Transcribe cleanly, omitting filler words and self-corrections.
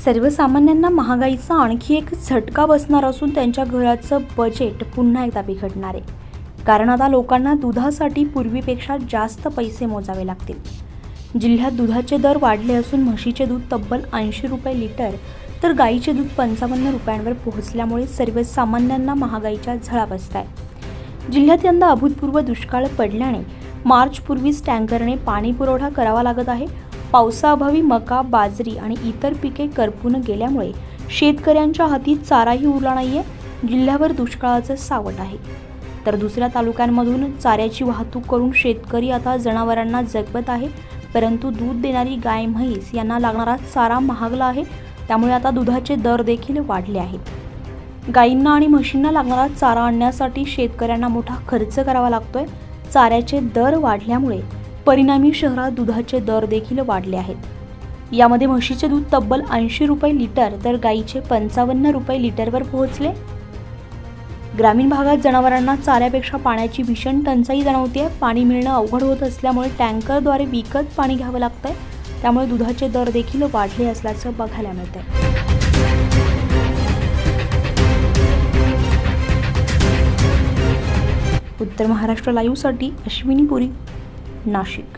सर्वसामान्यांना महागाईचा आणखी एक झटका बसणार असून त्यांच्या घराचं बजेट पुन्हा एकदा बिघडणार आहे। कारण आता लोकांना दुधासाठी पूर्वीपेक्षा जास्त पैसे मोजावे लागतील। जिल्ह्यात दुधाचे दर वाढले असून म्हशीचे दूध तब्बल 80 रुपये लिटर तर गाईचे दूध 55 रुपयांवर पोहोचल्यामुळे सर्वसामान्यांना महागाईच्या झळा बसतायत। जिल्ह्यात यंदा अभूतपूर्व दुष्काळ पडल्याने मार्चपूर्वीच टँकरने पाणी पुरवठा करावा लागत आहे। पावसाअभावी मका, बाजरी आणि इतर पिके करपून गेल्यामुळे शेतकऱ्यांच्या हाती चाराही उरला नाहीये। जिल्ह्यावर दुष्काळाचं सावट आहे, तर दुसऱ्या तालुक्यांमधून चाऱ्याची वाहतूक करून शेतकरी आता जनावरांना जगवत आहे। परंतु दूध देणारी गाय, म्हैस यांना लागणारा चारा महागला आहे, त्यामुळे आता दुधाचे दर देखील वाढले आहेत। गायींना आणि म्हशींना लागणारा चारा आणण्यासाठी शेतकऱ्यांना मोठा खर्च करावा लागतोय। चाऱ्याचे दर वाढल्यामुळे परिणामी शहरात दुधाचे दर देखील वाढले आहेत। यामध्ये म्हशीचे दूध तब्बल 80 रुपये लिटर तर गाईचे 55 रुपये लिटरवर पोहोचले। ग्रामीण भागात जनावरांना चाऱ्यापेक्षा पाण्याची भीषण टंचाई जाणवते। पाणी मिळणं अवघड होत असल्यामुळे टँकरद्वारे विकत पाणी घ्यावं लागतंय, त्यामुळे दुधाचे दर देखील वाढले असल्याचं बघायला मिळतंय। उत्तर महाराष्ट्र लाईव्हसाठी अश्विनी पुरी, नाशिक।